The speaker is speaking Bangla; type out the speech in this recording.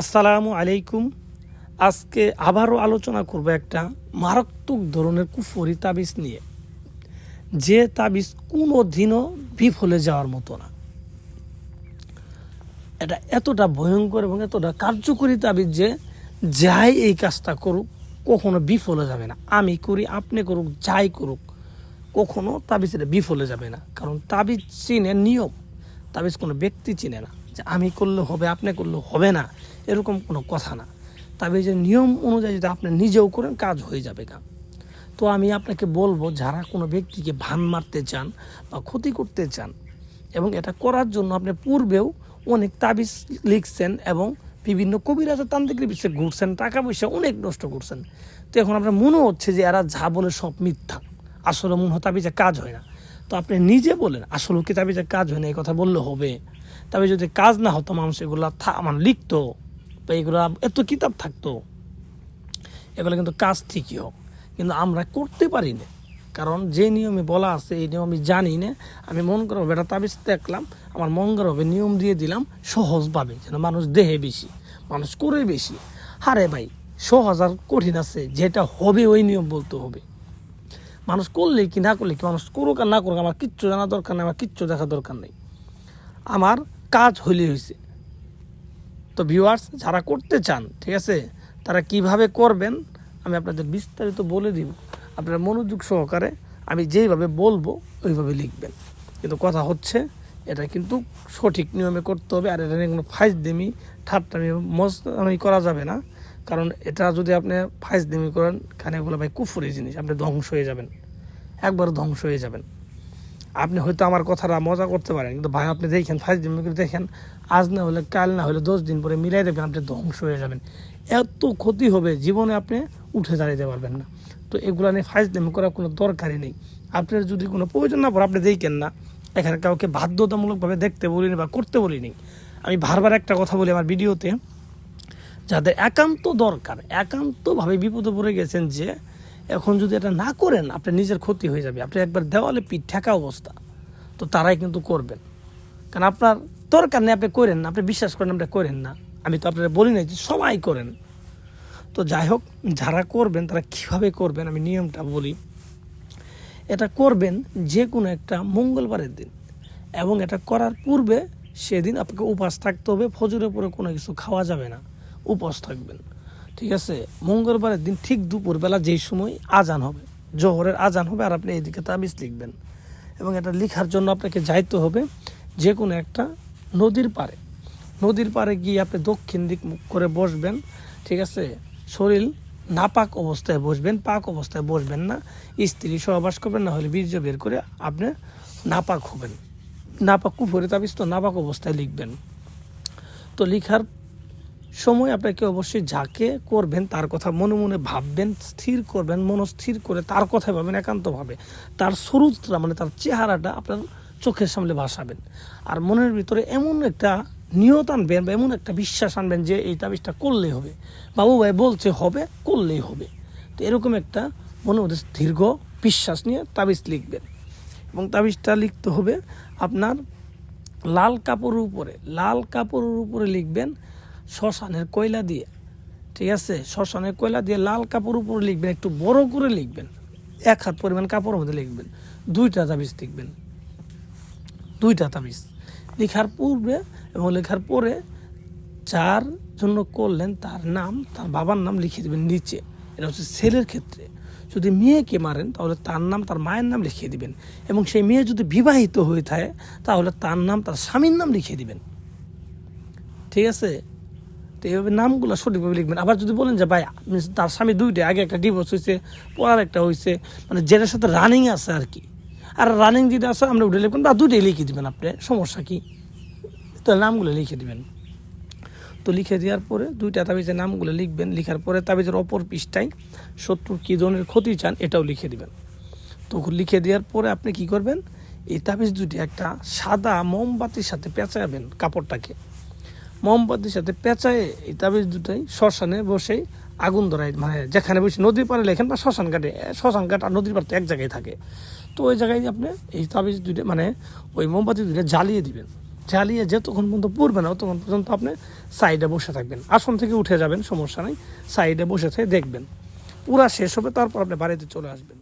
আসসালামু আলাইকুম। আজকে আবারও আলোচনা করব একটা মারাত্মক ধরনের কুফরি তাবিজ নিয়ে, যে তাবিজ কোনো দিনও বিফলে যাওয়ার মতো না। এটা এতটা ভয়ঙ্কর এবং এতটা কার্যকরী তাবিজ যে যাই এই কাজটা করুক কখনো বিফলে যাবে না। আমি করি, আপনি করুক, যাই করুক, কখনো তাবিজ এটা বিফলে যাবে না। কারণ তাবিজ চিনে নিয়ম, তাবিজ কোনো ব্যক্তি চিনে না যে আমি করলে হবে, আপনি করলে হবে না, এরকম কোনো কথা না। তাবিজের নিয়ম অনুযায়ী যদি আপনি নিজেও করেন কাজ হয়ে যাবে না। তো আমি আপনাকে বলবো, যারা কোনো ব্যক্তিকে ভান মারতে চান বা ক্ষতি করতে চান, এবং এটা করার জন্য আপনি পূর্বেও অনেক তাবিজ লিখছেন এবং বিভিন্ন কবিরাজ তান্ত্রিকের পিছিয়ে ঘুরছেন, টাকা পয়সা অনেক নষ্ট করছেন, তো এখন আপনার মনে হচ্ছে যে এরা যা বলে সব মিথ্যা, আসলে মনে হয় তাবিজে কাজ হয় না। তো আপনি নিজে বলেন, আসলে কি তাবিজে কাজ হয় না? এই কথা বললে হবে? তবে যদি কাজ না হতো মানুষ এগুলো লিখতো, বা এগুলো এত কিতাব থাকতো, এগুলো কিন্তু কাজ ঠিকই হোক, কিন্তু আমরা করতে পারি না। কারণ যে নিয়মে বলা আছে এই নিয়ম আমি জানি না। আমি মন করা হবে এটা তাবিজ দেখলাম, আমার মন করা হবে নিয়ম দিয়ে দিলাম সহজভাবে, যেন মানুষ দেহে বেশি, মানুষ করে বেশি। হারে ভাই, সহজ আর কঠিন আছে, যেটা হবে ওই নিয়ম বলতে হবে। মানুষ করলে কি না করলে কি, মানুষ করুক আর না করুক, আমার কিচ্ছু জানা দরকার নেই, আমার কিচ্ছু দেখা দরকার নেই, আমার কাজ হইলেই হয়েছে। তো ভিউয়ার্স, যারা করতে চান, ঠিক আছে, তারা কিভাবে করবেন আমি আপনাদের বিস্তারিত বলে দিব। আপনারা মনোযোগ সহকারে আমি যেইভাবে বলবো ওইভাবে লিখবেন। কিন্তু কথা হচ্ছে, এটা কিন্তু সঠিক নিয়মে করতে হবে। আর এটা নিয়ে কোনো ফাইজদেমি ঠাট্টামি মস্তামি করা যাবে না। কারণ এটা যদি আপনি ফাইজদেমি করেন, এখানে এগুলো ভাই কুফরি জিনিস, আপনি ধ্বংস হয়ে যাবেন, একবার ধ্বংস হয়ে যাবেন। আপনি হয়তো আমার কথাটা মজা করতে পারেন, কিন্তু ভাই আপনি দেখেন, ফাইজদেমি করে দেখেন, আজ না হলে কাল, না হলে 10 দিন পরে মিলাই দেবেন, আপনি ধ্বংস হয়ে যাবেন। এত ক্ষতি হবে, জীবনে আপনি উঠে দাঁড়াতে পারবেন না। তো এগুলো নিয়ে ফাইজলামি করার কোনো দরকারই নেই। আপনার যদি কোনো প্রয়োজন না পড়ে আপনি দেখেন না, এখানে কাউকে বাধ্যতামূলকভাবে দেখতে বলিনি বা করতে বলিনি। আমি বারবার একটা কথা বলি আমার ভিডিওতে, যাদের একান্ত দরকার, একান্তভাবে বিপদে পড়ে গেছেন, যে এখন যদি এটা না করেন আপনার নিজের ক্ষতি হয়ে যাবে, আপনি একবার দেওয়ালে পিঠ ঠেকা অবস্থা, তো তারাই কিন্তু করবেন। কারণ আপনার দরকার নেই, আপনি করেন না, আপনি বিশ্বাস করেন, আপনি করেন না। আমি তো আপনারা বলি না যে সবাই করেন। তো যাই হোক, যারা করবেন তারা কিভাবে করবেন আমি নিয়মটা বলি। এটা করবেন যে কোনো একটা মঙ্গলবারের দিন, এবং এটা করার পূর্বে সেদিন আপনাকে উপবাস থাকতে হবে। ফজরের পরে কোনো কিছু খাওয়া যাবে না, উপবাস থাকবেন, ঠিক আছে। মঙ্গলবারের দিন ঠিক দুপুরবেলা যেই সময় আজান হবে, জোহরের আজান হবে, আর আপনি এইদিকে তাবিজ লিখবেন। এবং এটা লেখার জন্য আপনাকে যাইতে হবে যে কোনো একটা নদীর পাড়ে। নদীর পাড়ে গিয়ে আপনি দক্ষিণ দিক মুখ করে বসবেন, ঠিক আছে। শরীর নাপাক অবস্থায় বসবেন, পাক অবস্থায় বসবেন না। স্ত্রী সহবাস করবেন, না হলে বীর্য বের করে আপনি নাপাক হবেন। নাপাক কুফরি তাবিজ তো নাপাক অবস্থায় লিখবেন। তো লিখার সময় আপনাকে অবশ্যই যাকে করবেন তার কথা মনে মনে ভাববেন, স্থির করবেন, মনস্থির করে তার কথাই ভাবেন একান্তভাবে। তার স্বরূপটা মানে তার চেহারাটা আপনার চোখের সামনে ভাসাবেন। আর মনের ভিতরে এমন একটা নিয়ত আনবেন বা এমন একটা বিশ্বাস আনবেন যে এই তাবিজটা করলেই হবে, বাবু ভাই বলছে হবে, করলেই হবে। তো এরকম একটা মনের মধ্যে দীর্ঘ বিশ্বাস নিয়ে তাবিজ লিখবেন। এবং তাবিজটা লিখতে হবে আপনার লাল কাপড়ের উপরে লিখবেন শ্মশানের কয়লা দিয়ে, ঠিক আছে। শ্মশানের কয়লা দিয়ে লাল কাপড় উপরে লিখবেন, একটু বড় করে লিখবেন, 1 হাত পরিমাণ কাপড়ের মধ্যে লিখবেন। 2টা তাবিজ লিখবেন, 2টা তাবিজ লেখার পূর্বে এবং লেখার পরে যার জন্য করলেন তার নাম, তার বাবার নাম লিখে দেবেন নিচে। এটা হচ্ছে ছেলের ক্ষেত্রে। যদি মেয়েকে মারেন তাহলে তার নাম, তার মায়ের নাম লিখিয়ে দিবেন। এবং সেই মেয়ে যদি বিবাহিত হয়ে থাকে তাহলে তার নাম, তার স্বামীর নাম লিখিয়ে দিবেন, ঠিক আছে। তো এইভাবে নামগুলো সঠিকভাবে লিখবেন। আবার যদি বলেন যে ভাই তার স্বামী 2টা, আগে একটা ডিভোর্স হয়েছে, পর একটা হয়েছে, মানে যেটার সাথে রানিং আছে আর কি, আর রানিং যেটা আছে আমরা উঠে লিখবেন, বা 2টাই লিখে দেবেন, আপনি সমস্যা কি, তো নামগুলো লিখে দেবেন। তো লিখে দেওয়ার পরে 2টা তাবিজের নামগুলো লিখবেন। লিখার পরে তাবিজের অপর পৃষ্ঠায় শত্রুর কী ধরনের ক্ষতি চান এটাও লিখে দেবেন। তো লিখে দেওয়ার পরে আপনি কি করবেন, এই তাবিজ 2টি একটা সাদা মোমবাতির সাথে পেঁচাবেন কাপড়টাকে। মোমবাতির সাথে পেঁচায়ে এই তাবিজ 2টাই শ্মশানে বসেই আগুন ধরায়, মানে যেখানে বসে নদীর পাড়ে লেখেন বা শ্মশান ঘাট আর নদীর পাড় তো এক জায়গায় থাকে, তো ওই জায়গায় আপনি এই তাবিজ 2টা মানে ওই মোমবাতি 2টা জ্বালিয়ে দিবেন। জ্বালিয়ে যতক্ষণ পর্যন্ত পড়বে না ততক্ষণ পর্যন্ত আপনি সাইডে বসে থাকবেন, আসন থেকে উঠে যাবেন সমস্যা নেই, সাইডে বসে থেকে দেখবেন পুরা শেষ হবে, তারপর আপনি বাড়িতে চলে আসবেন।